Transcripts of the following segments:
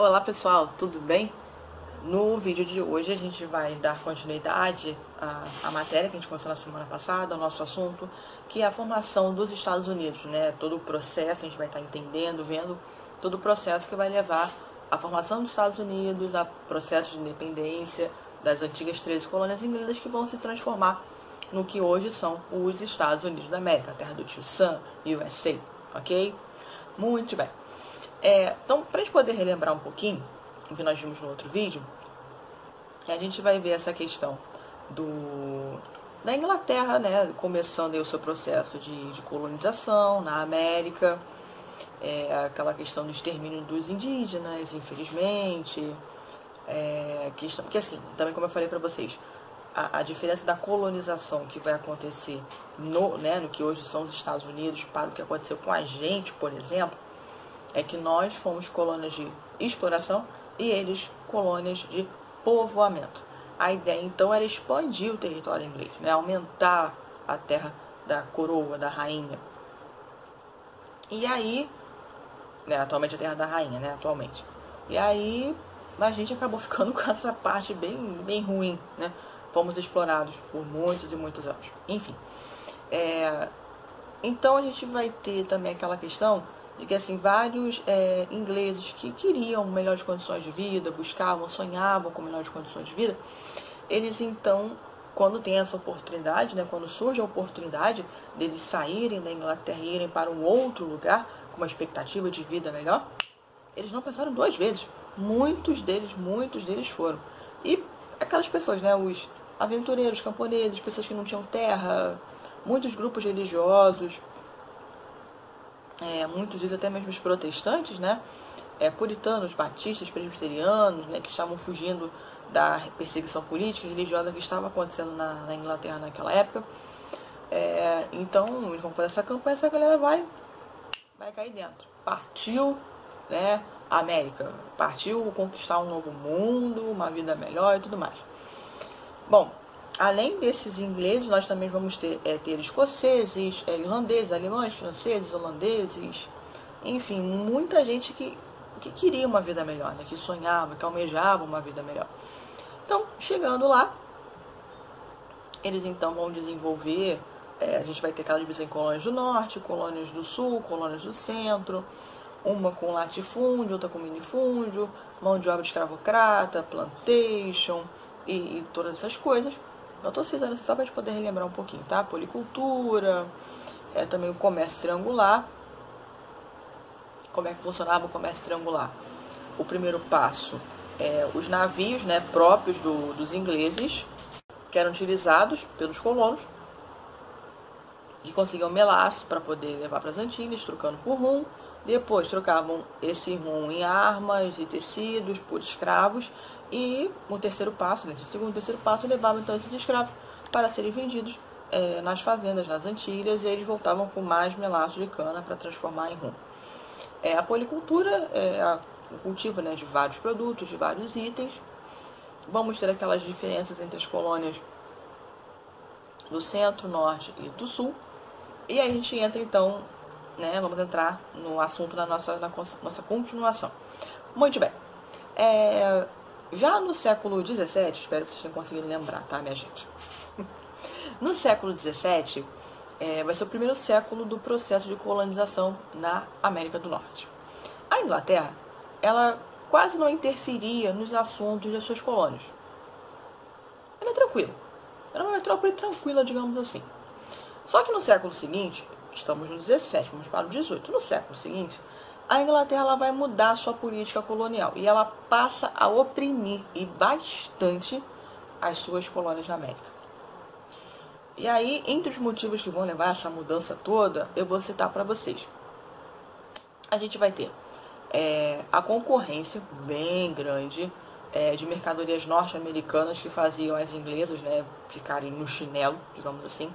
Olá pessoal, tudo bem? No vídeo de hoje a gente vai dar continuidade à matéria que a gente começou na semana passada, ao nosso assunto, que é a formação dos Estados Unidos, né? Todo o processo, a gente vai estar entendendo, vendo todo o processo que vai levar à formação dos Estados Unidos, a processo de independência das antigas 13 colônias inglesas que vão se transformar no que hoje são os Estados Unidos da América, a terra do tio Sam, USA, ok? Muito bem. Então, para a gente poder relembrar um pouquinho o que nós vimos no outro vídeo, a gente vai ver essa questão da Inglaterra, né, começando aí o seu processo de colonização na América, aquela questão do extermínio dos indígenas, infelizmente, questão, porque assim, também como eu falei para vocês, a diferença da colonização que vai acontecer no que hoje são os Estados Unidos para o que aconteceu com a gente, por exemplo, é que nós fomos colônias de exploração e eles colônias de povoamento. A ideia, então, era expandir o território inglês, né? Aumentar a terra da coroa, da rainha. E aí, né, atualmente a terra da rainha, né, atualmente. E aí, a gente acabou ficando com essa parte bem ruim, né? Fomos explorados por muitos e muitos anos. Enfim, então a gente vai ter também aquela questão de que assim, vários ingleses que queriam melhores condições de vida, buscavam, sonhavam com melhores condições de vida, eles então, quando tem essa oportunidade, né, quando surge a oportunidade deles saírem da Inglaterra e irem para um outro lugar com uma expectativa de vida melhor, eles não pensaram duas vezes. Muitos deles foram. E aquelas pessoas, né, os aventureiros, camponeses, pessoas que não tinham terra, muitos grupos religiosos, muitos deles até mesmo os protestantes, né, puritanos, batistas, presbiterianos, né, que estavam fugindo da perseguição política e religiosa que estava acontecendo na Inglaterra naquela época. Então, eles vão fazer essa campanha, essa galera vai cair dentro. Partiu, né, a América, partiu conquistar um novo mundo, uma vida melhor e tudo mais. Bom, além desses ingleses, nós também vamos ter escoceses, irlandeses, alemães, franceses, holandeses, enfim, muita gente que queria uma vida melhor, né? Que sonhava, que almejava uma vida melhor. Então, chegando lá, eles então vão desenvolver, a gente vai ter aquela divisão em colônias do norte, colônias do sul, colônias do centro, uma com latifúndio, outra com minifúndio, mão de obra escravocrata, plantation e todas essas coisas. Eu estou precisando só para a gente poder relembrar um pouquinho, tá? Policultura, também o comércio triangular. Como é que funcionava o comércio triangular? O primeiro passo os navios, né, próprios dos ingleses, que eram utilizados pelos colonos, que conseguiam melaço para poder levar para as Antilhas, trocando por rum. Depois trocavam esse rum em armas e tecidos por escravos. E o terceiro passo, né, o segundo e terceiro passo, levavam então esses escravos para serem vendidos nas fazendas, nas Antilhas, e eles voltavam com mais melaço de cana para transformar em rum. A policultura o cultivo, né, de vários produtos, de vários itens. Vamos ter aquelas diferenças entre as colônias do centro, norte e do sul. E aí a gente entra então, né, vamos entrar no assunto na nossa continuação. Muito bem. Já no século XVII, espero que vocês tenham conseguido lembrar, tá, minha gente? No século XVII, vai ser o primeiro século do processo de colonização na América do Norte. A Inglaterra, ela quase não interferia nos assuntos das suas colônias. Ela é tranquila. Era uma metrópole tranquila, digamos assim. Só que no século seguinte, estamos no 17, vamos para o 18. No século seguinte, a Inglaterra ela vai mudar a sua política colonial e ela passa a oprimir e bastante as suas colônias na América. E aí, entre os motivos que vão levar a essa mudança toda, eu vou citar para vocês. A gente vai ter a concorrência bem grande de mercadorias norte-americanas que faziam as inglesas, né, ficarem no chinelo, digamos assim.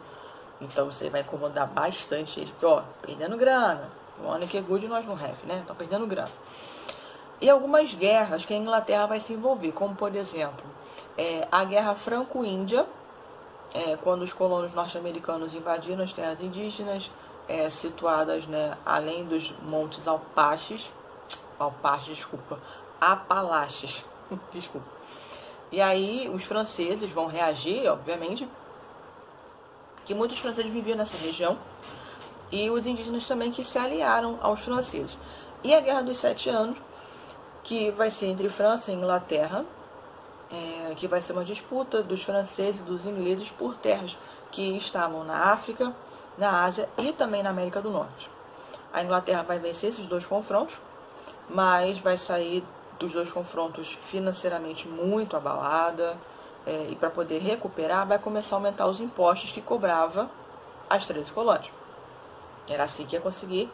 Então, você vai incomodar bastante eles, porque, perdendo grana. O ano que é good nós não have, né? Estão perdendo grana. E algumas guerras que a Inglaterra vai se envolver, como, por exemplo, a Guerra Franco-Índia, quando os colonos norte-americanos invadiram as terras indígenas, situadas, né, além dos montes Alpaches, Apalaches. Desculpa. E aí os franceses vão reagir, obviamente, que muitos franceses viviam nessa região, e os indígenas também que se aliaram aos franceses. E a Guerra dos 7 Anos, que vai ser entre França e Inglaterra, que vai ser uma disputa dos franceses e dos ingleses por terras que estavam na África, na Ásia e também na América do Norte. A Inglaterra vai vencer esses dois confrontos, mas vai sair dos dois confrontos financeiramente muito abalada, e para poder recuperar vai começar a aumentar os impostos que cobrava as 13 colônias. Era assim que ia conseguir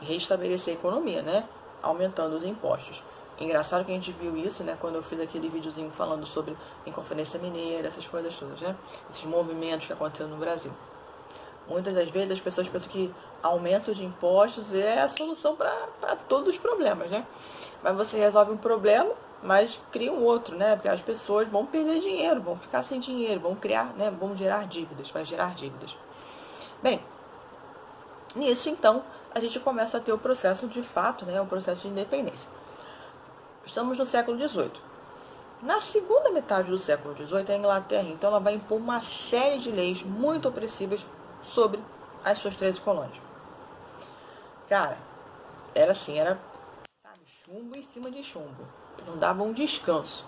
restabelecer a economia, né? Aumentando os impostos. Engraçado que a gente viu isso, né? Quando eu fiz aquele videozinho falando sobre Inconfidência Mineira, essas coisas todas, né? Esses movimentos que aconteceram no Brasil. Muitas das vezes as pessoas pensam que aumento de impostos é a solução para todos os problemas, né? Mas você resolve um problema, mas cria um outro, né? Porque as pessoas vão perder dinheiro, vão ficar sem dinheiro, vão criar, né? Vão gerar dívidas, vai gerar dívidas. Bem, nisso então a gente começa a ter o processo de fato, né? O processo de independência. Estamos no século XVIII. Na segunda metade do século XVIII, a Inglaterra, então, ela vai impor uma série de leis muito opressivas sobre as suas 13 colônias. Cara, era assim, sabe, chumbo em cima de chumbo. Não dava um descanso,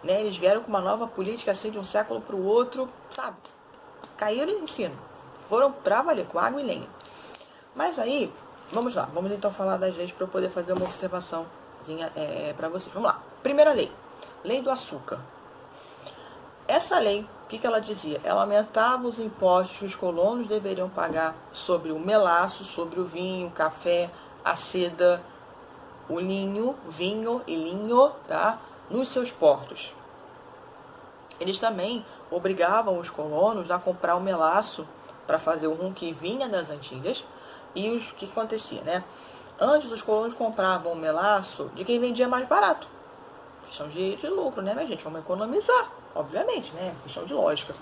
né? Eles vieram com uma nova política assim de um século para o outro, sabe? Caíram em cima. Foram pra valer, com água e lenha. Mas aí, vamos lá. Vamos então falar das leis para eu poder fazer uma observaçãozinha para vocês. Vamos lá. Primeira lei. Lei do açúcar. Essa lei, o que ela dizia? Ela aumentava os impostos que os colonos deveriam pagar sobre o melaço, sobre o vinho, o café, a seda, o linho, vinho e linho, tá? Nos seus portos. Eles também obrigavam os colonos a comprar o melaço para fazer o rum que vinha das Antilhas. E o que acontecia, né? Antes os colonos compravam o melaço de quem vendia mais barato. Questão de lucro, né, minha gente? Vamos economizar, obviamente, né? Questão de lógica.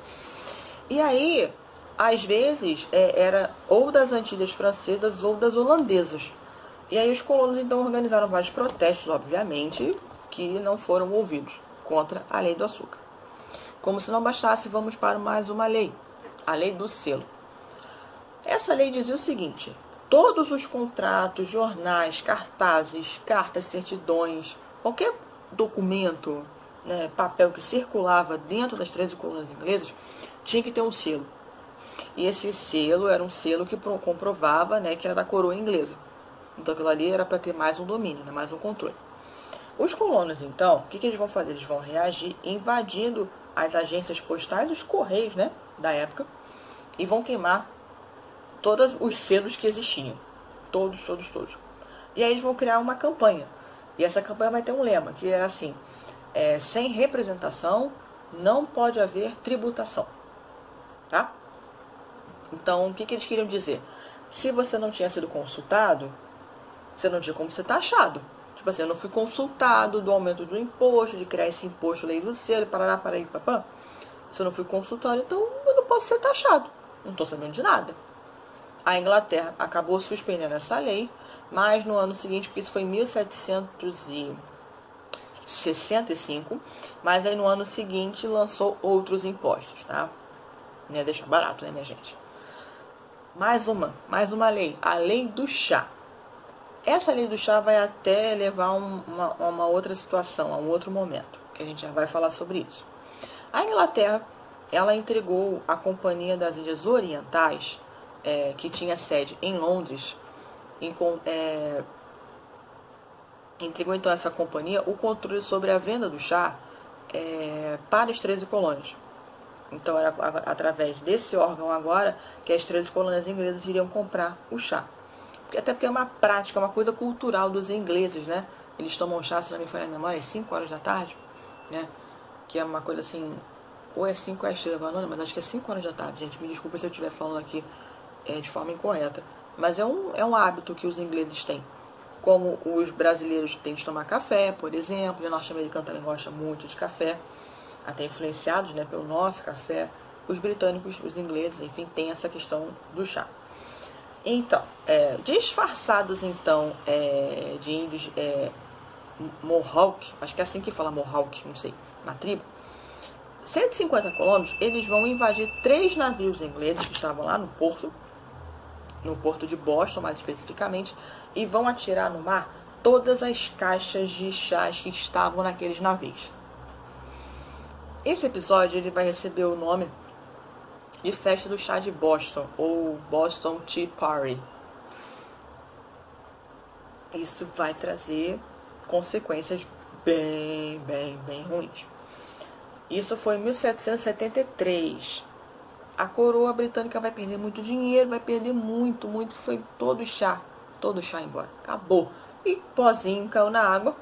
E aí, às vezes, era ou das Antilhas francesas ou das holandesas. E aí os colonos, então, organizaram vários protestos, obviamente, que não foram ouvidos contra a lei do açúcar. Como se não bastasse, vamos para mais uma lei. A lei do selo. Essa lei dizia o seguinte: todos os contratos, jornais, cartazes, cartas, certidões, qualquer documento, né, papel que circulava dentro das 13 colônias inglesas, tinha que ter um selo. E esse selo era um selo que comprovava, né, que era da coroa inglesa. Então aquilo ali era para ter mais um domínio, né, mais um controle. Os colonos, então, o que eles vão fazer? Eles vão reagir invadindo as agências postais, os correios, né, da época, e vão queimar todos os selos que existiam. Todos. E aí eles vão criar uma campanha. E essa campanha vai ter um lema, que era assim: sem representação não pode haver tributação. Tá? Então, o que eles queriam dizer? Se você não tinha sido consultado, você não tinha como ser taxado. Tipo assim, eu não fui consultado do aumento do imposto, de criar esse imposto, lei do selo, parará, papã. Se eu não fui consultado, então eu não posso ser taxado. Não estou sabendo de nada. A Inglaterra acabou suspendendo essa lei, mas no ano seguinte, porque isso foi em 1765, mas aí no ano seguinte lançou outros impostos, tá? Né? Deixa barato, né, minha gente? Mais uma lei, a lei do chá. Essa lei do chá vai até levar a uma outra situação, a um outro momento, que a gente já vai falar sobre isso. A Inglaterra, ela entregou a Companhia das Índias Orientais, que tinha sede em Londres, entregou então essa companhia o controle sobre a venda do chá para as 13 colônias. Então era através desse órgão agora que as 13 colônias inglesas iriam comprar o chá. Até porque é uma prática, uma coisa cultural dos ingleses, né? Eles tomam chá, se não me falha a memória, às 5 horas da tarde, né? Que é uma coisa assim, ou é 5 ou é 6, mas acho que é 5 horas da tarde, gente. Me desculpa se eu estiver falando aqui de forma incorreta. Mas é um hábito que os ingleses têm. Como os brasileiros têm de tomar café, por exemplo, e o norte-americano também gosta muito de café, até influenciados, né, pelo nosso café. Os britânicos, os ingleses, enfim, tem essa questão do chá. Então, disfarçados então de índios Mohawk, acho que é assim que fala Mohawk, não sei, uma tribo. 150 colonos, eles vão invadir 3 navios ingleses que estavam lá no porto de Boston, mais especificamente, e vão atirar no mar todas as caixas de chás que estavam naqueles navios. Esse episódio ele vai receber o nome de Festa do Chá de Boston, ou Boston Tea Party. Isso vai trazer consequências bem ruins. Isso foi em 1773. A coroa britânica vai perder muito dinheiro, vai perder muito, foi todo o chá embora, acabou. E pozinho caiu na água,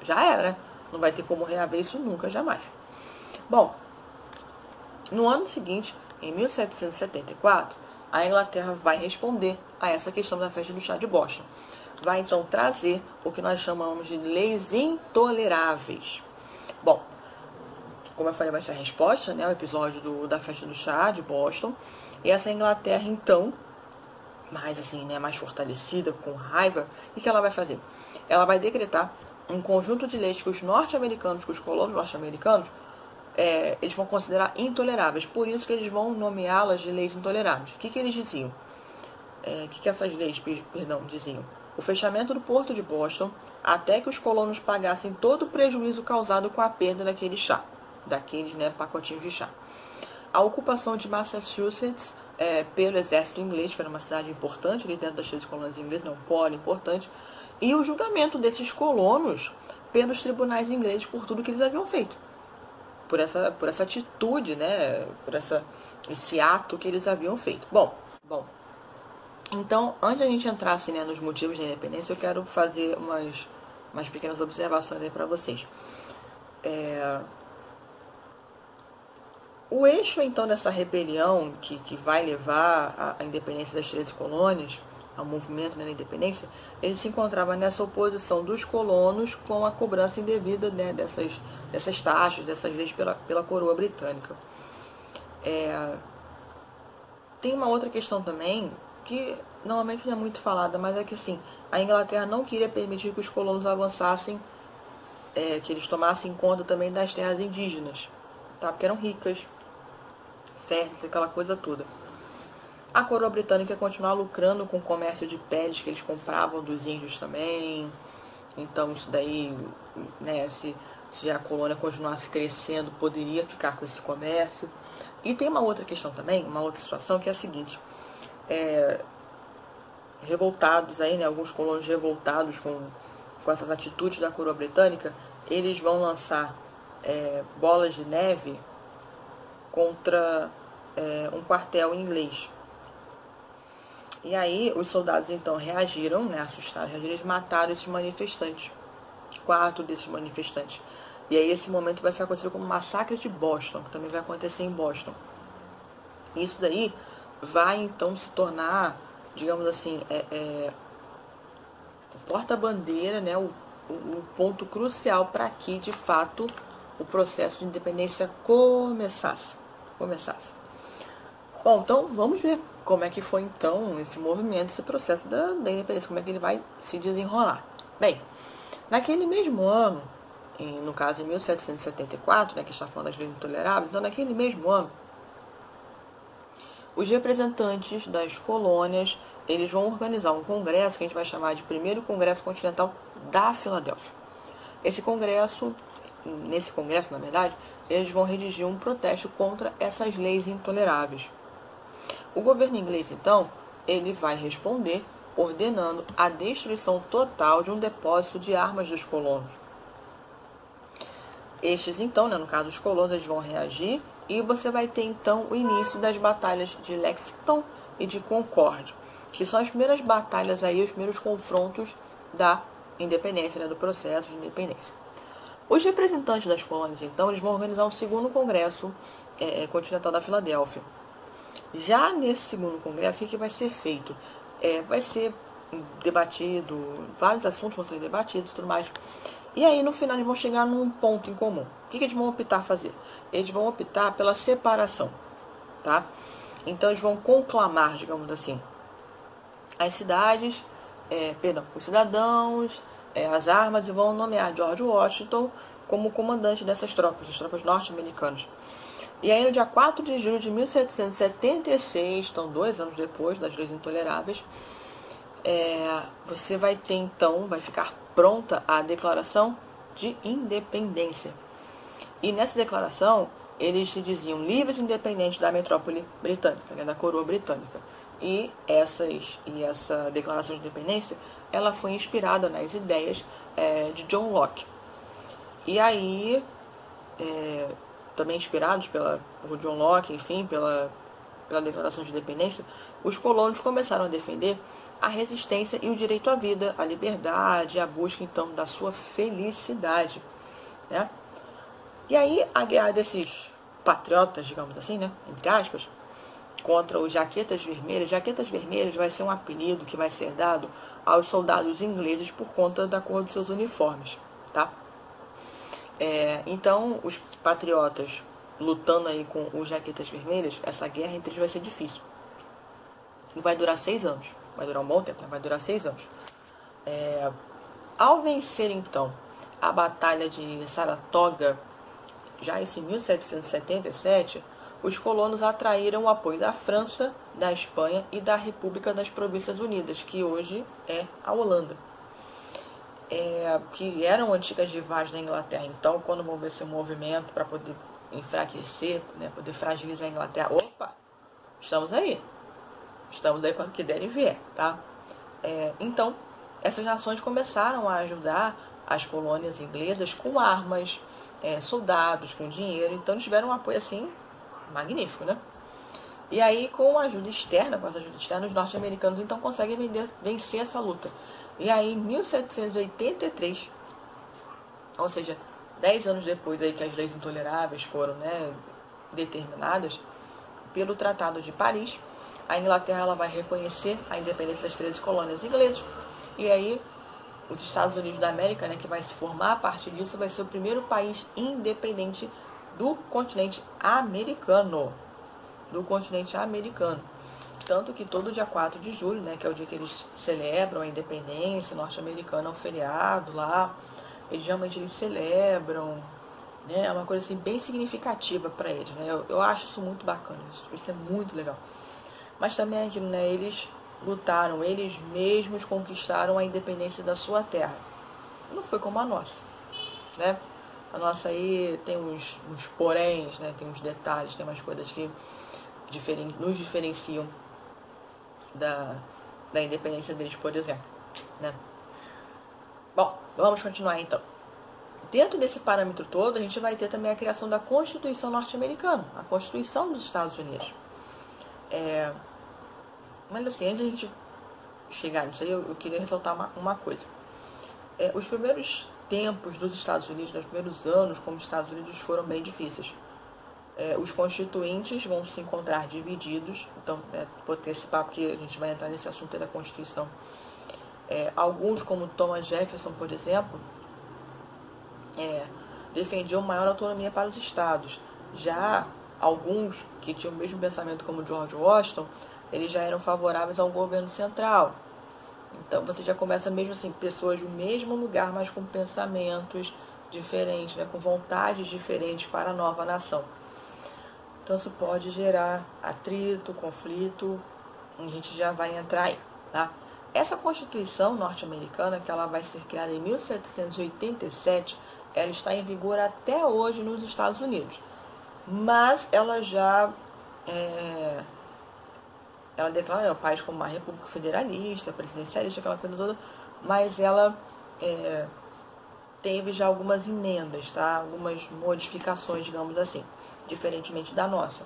já era, né? Não vai ter como reaver isso nunca, jamais. Bom, no ano seguinte, em 1774, a Inglaterra vai responder a essa questão da festa do chá de Boston. Vai então trazer o que nós chamamos de leis intoleráveis. Bom, como eu falei, vai ser a resposta, né, ao episódio da festa do chá de Boston. E essa Inglaterra, então, mais assim, né, mais fortalecida, com raiva, o que ela vai fazer? Ela vai decretar um conjunto de leis que os norte-americanos, que os colonos norte-americanos, eles vão considerar intoleráveis. Por isso que eles vão nomeá-las de leis intoleráveis. O que eles diziam? O que essas leis, diziam? O fechamento do porto de Boston até que os colonos pagassem todo o prejuízo causado com a perda daquele chá, daqueles, né, pacotinhos de chá. A ocupação de Massachusetts pelo exército inglês, que era uma cidade importante ali dentro das 13 colônias inglesas, um polo importante, e o julgamento desses colonos pelos tribunais ingleses por tudo que eles haviam feito, por essa atitude, né, esse ato que eles haviam feito. Bom, então, antes de a gente entrar assim, né, nos motivos da independência, eu quero fazer umas pequenas observações aí para vocês. O eixo, então, dessa rebelião que vai levar à independência das 13 colônias, ao movimento, né, da independência, ele se encontrava nessa oposição dos colonos com a cobrança indevida, né, dessas taxas, dessas leis pela coroa britânica. Tem uma outra questão também, que normalmente não é muito falada, mas é que assim, a Inglaterra não queria permitir que os colonos avançassem, que eles tomassem conta também das terras indígenas, tá? Porque eram ricas, férteis, aquela coisa toda. A coroa britânica ia continuar lucrando com o comércio de peles que eles compravam dos índios também. Então isso daí, né, se a colônia continuasse crescendo, poderia ficar com esse comércio. E tem uma outra questão também, uma outra situação, que é a seguinte: revoltados aí, né, alguns colonos revoltados com essas atitudes da coroa britânica, eles vão lançar bolas de neve contra um quartel inglês. E aí os soldados então reagiram, né, assustaram, eles mataram esses manifestantes, 4 desses manifestantes. E aí esse momento vai ficar conhecido como Massacre de Boston, que também vai acontecer em Boston. Isso daí vai então se tornar, digamos assim, o porta-bandeira, né, o ponto crucial para que, de fato, o processo de independência começasse. Bom, então vamos ver como é que foi então esse movimento, esse processo da independência, como é que ele vai se desenrolar. Bem, naquele mesmo ano, no caso em 1774, né, que está falando das leis intoleráveis, então naquele mesmo ano, os representantes das colônias, eles vão organizar um congresso que a gente vai chamar de Primeiro Congresso Continental da Filadélfia. Nesse congresso, na verdade, eles vão redigir um protesto contra essas leis intoleráveis. O governo inglês, então, ele vai responder ordenando a destruição total de um depósito de armas dos colonos. Estes, então, né, no caso os colonos, eles vão reagir e você vai ter, então, o início das batalhas de Lexington e de Concord, que são as primeiras batalhas aí, os primeiros confrontos da independência, né, do processo de independência. Os representantes das colônias, então, eles vão organizar um segundo congresso continental da Filadélfia. Já nesse segundo congresso, o que vai ser feito? Vai ser debatido, vários assuntos vão ser debatidos e tudo mais. E aí, no final, eles vão chegar num ponto em comum. O que eles vão optar fazer? Eles vão optar pela separação, tá? Então, eles vão conclamar, digamos assim, as cidades, os cidadãos as armas e vão nomear George Washington como comandante dessas tropas, as tropas norte-americanas. E aí, no dia 4 de julho de 1776, então 2 anos depois das Leis Intoleráveis, você vai ter, então, vai ficar pronta a Declaração de Independência. E nessa declaração, eles se diziam livres e independentes da metrópole britânica, da coroa britânica. E essa Declaração de Independência, ela foi inspirada nas ideias de John Locke. E aí, também inspirados por John Locke, enfim, pela Declaração de Independência, os colonos começaram a defender a resistência e o direito à vida, à liberdade, a busca, então, da sua felicidade, né? E aí, a guerra desses patriotas, digamos assim, né, entre aspas, contra os Jaquetas Vermelhas. Jaquetas Vermelhas vai ser um apelido que vai ser dado aos soldados ingleses por conta da cor dos seus uniformes, tá? Então, os patriotas lutando aí com os Jaquetas Vermelhas, essa guerra entre eles vai ser difícil. E vai durar 6 anos. Vai durar um bom tempo, né? Vai durar 6 anos. Ao vencer, então, a Batalha de Saratoga, já em 1777, os colonos atraíram o apoio da França, da Espanha e da República das Províncias Unidas, que hoje é a Holanda, que eram antigas rivais da Inglaterra. Então, quando houve esse movimento para poder enfraquecer, né, poder fragilizar a Inglaterra, opa, estamos aí para o que der e vier, tá? Então, essas nações começaram a ajudar as colônias inglesas com armas, soldados, com dinheiro. Então, eles tiveram um apoio, assim, magnífico, né? E aí, com a ajuda externa, os norte-americanos, então, conseguem vencer essa luta. E aí, em 1783, ou seja, 10 anos depois aí que as Leis Intoleráveis foram, né, determinadas, pelo Tratado de Paris, a Inglaterra ela vai reconhecer a independência das 13 colônias inglesas. E aí, os Estados Unidos da América, né, que vai se formar a partir disso, vai ser o primeiro país independente do continente americano. Tanto que todo dia 4 de julho, né, que é o dia que eles celebram a independência norte-americana, é um feriado lá, eles realmente celebram, né, é uma coisa assim, bem significativa para eles, né, eu acho isso muito bacana, isso é muito legal. Mas também é aquilo, né, eles lutaram, eles mesmos conquistaram a independência da sua terra. Não foi como a nossa, né? A nossa aí tem uns poréns, né? Tem uns detalhes, tem umas coisas que nos diferenciam da independência deles, por exemplo, né? Bom, vamos continuar então. Dentro desse parâmetro todo, a gente vai ter também a criação da Constituição norte-americana, a Constituição dos Estados Unidos. Mas assim, antes de a gente chegar nisso aí, eu queria ressaltar uma coisa. Os primeiros tempos dos Estados Unidos, nos primeiros anos como Estados Unidos, foram bem difíceis. Os constituintes vão se encontrar divididos. Então, vou ter esse papo que a gente vai entrar nesse assunto da Constituição. Alguns, como Thomas Jefferson, por exemplo, defendiam maior autonomia para os estados. Já alguns que tinham o mesmo pensamento como George Washington, eles já eram favoráveis ao governo central. Então, você já começa mesmo assim, pessoas do mesmo lugar, mas com pensamentos diferentes, né, com vontades diferentes para a nova nação. Então, isso pode gerar atrito, conflito, a gente já vai entrar aí, tá? Essa Constituição norte-americana, que ela vai ser criada em 1787, ela está em vigor até hoje nos Estados Unidos. Mas ela já ela declara o país como uma república federalista, presidencialista, aquela coisa toda, mas ela teve já algumas emendas, tá? Algumas modificações, digamos assim, diferentemente da nossa,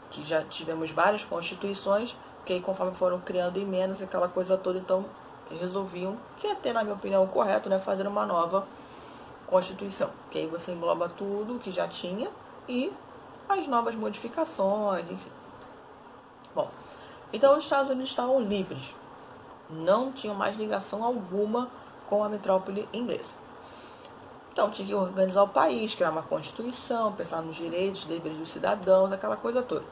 que já tivemos várias constituições, que aí, conforme foram criando emendas, aquela coisa toda, então resolviam, que até na minha opinião o correto, né, fazer uma nova Constituição, que aí você engloba tudo que já tinha e as novas modificações, enfim. Bom, então os Estados Unidos estavam livres, não tinham mais ligação alguma com a metrópole inglesa. Então tinha que organizar o país, criar uma Constituição, pensar nos direitos, deveres dos cidadãos, aquela coisa toda.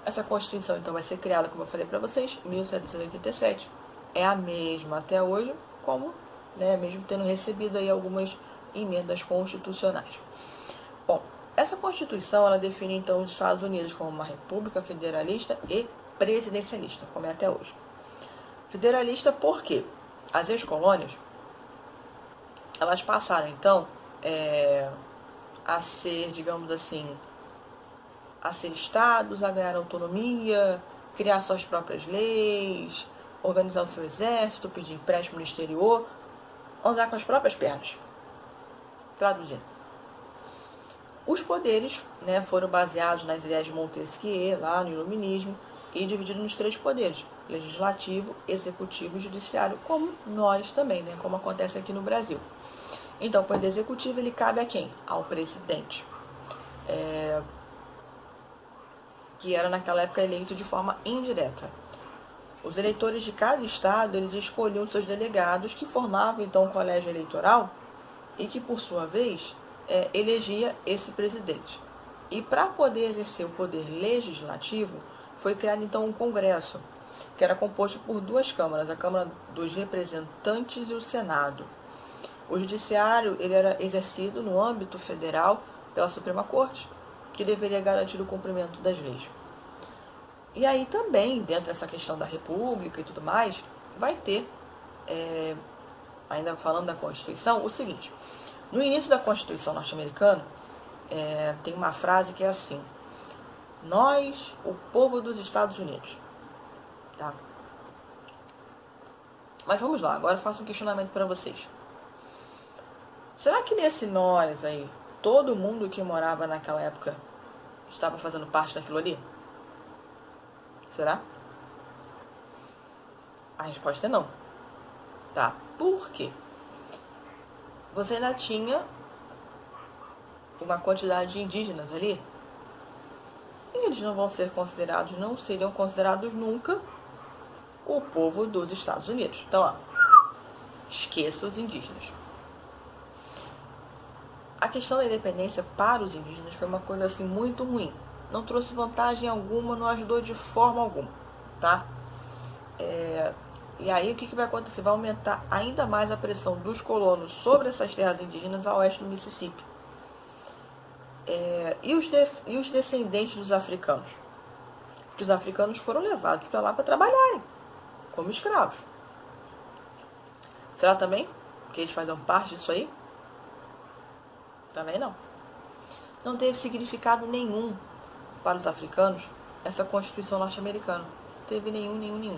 Essa Constituição então vai ser criada, como eu falei para vocês, em 1787. É a mesma até hoje, como né, mesmo tendo recebido aí algumas emendas constitucionais. Bom, essa Constituição, ela define então os Estados Unidos como uma república federalista e presidencialista, como é até hoje. Federalista porque as ex-colônias, elas passaram então a ser, digamos assim, a ser estados, a ganhar autonomia, criar suas próprias leis, organizar o seu exército, pedir empréstimo no exterior, andar com as próprias pernas. Traduzindo. Os poderes, né, foram baseados nas ideias de Montesquieu, lá no Iluminismo, e divididos nos 3 poderes: legislativo, executivo e judiciário, como nós também, né, como acontece aqui no Brasil. Então, o poder executivo, ele cabe a quem? Ao presidente. Que era naquela época eleito de forma indireta. Os eleitores de cada estado, eles escolhiam seus delegados, que formavam então um colégio eleitoral e que, por sua vez, elegia esse presidente. E para poder exercer o poder legislativo, foi criado então um congresso, que era composto por 2 câmaras, a Câmara dos Representantes e o Senado. O judiciário, ele era exercido no âmbito federal pela Suprema Corte, que deveria garantir o cumprimento das leis. E aí também, dentro dessa questão da república e tudo mais, vai ter, ainda falando da Constituição, o seguinte: no início da Constituição norte-americana, tem uma frase que é assim: nós, o povo dos Estados Unidos. Tá? Mas vamos lá, agora eu faço um questionamento para vocês. Será que nesse nós aí, todo mundo que morava naquela época estava fazendo parte daquilo ali? Será? A resposta é não. Tá? Por quê? Você ainda tinha uma quantidade de indígenas ali, e eles não vão ser considerados, não seriam considerados nunca o povo dos Estados Unidos. Então, ó, esqueça os indígenas. A questão da independência para os indígenas foi uma coisa assim muito ruim. Não trouxe vantagem alguma, não ajudou de forma alguma, tá? E aí o que vai acontecer? Vai aumentar ainda mais a pressão dos colonos sobre essas terras indígenas a oeste do Mississippi. E os descendentes dos africanos? Porque os africanos foram levados para lá para trabalharem como escravos. Será também que eles fazem parte disso aí? Também não. Não teve significado nenhum para os africanos essa Constituição norte-americana. Não teve nenhum.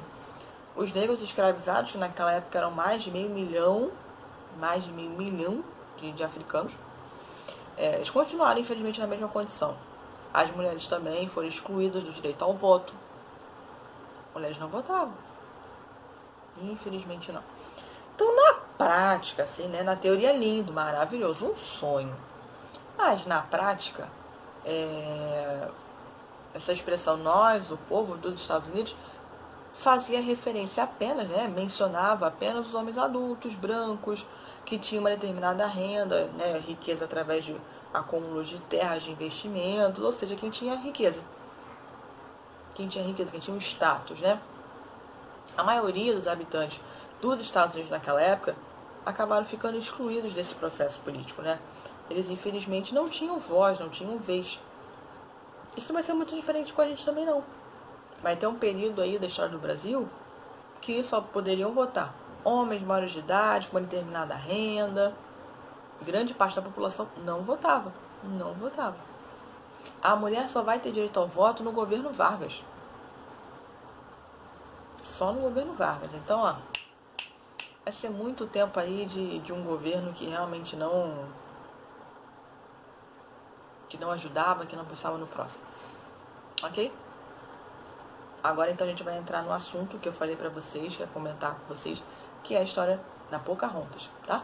Os negros escravizados, que naquela época eram mais de meio milhão de africanos, eles continuaram, infelizmente, na mesma condição. As mulheres também foram excluídas do direito ao voto. Mulheres não votavam. Infelizmente, não. Então, na prática, assim, né, na teoria é lindo, maravilhoso, um sonho. Mas, na prática, essa expressão nós, o povo dos Estados Unidos, fazia referência apenas, né, mencionava apenas os homens adultos, brancos, que tinham uma determinada renda, né, riqueza através de acúmulos de terras de investimentos, ou seja, quem tinha riqueza. Quem tinha um status, né? A maioria dos habitantes dos Estados Unidos naquela época acabaram ficando excluídos desse processo político, né? Eles, infelizmente, não tinham voz, não tinham vez. Isso vai ser muito diferente com a gente também, não. Vai ter um período aí da história do Brasil que só poderiam votar homens maiores de idade, com uma determinada renda. Grande parte da população não votava. Não votava. A mulher só vai ter direito ao voto no governo Vargas. Só no governo Vargas. Então, ó, vai ser muito tempo aí de um governo que realmente não ajudava, que não pensava no próximo. Ok? Agora, então, a gente vai entrar no assunto que eu falei pra vocês, que é comentar com vocês, que é a história da Pocahontas, tá?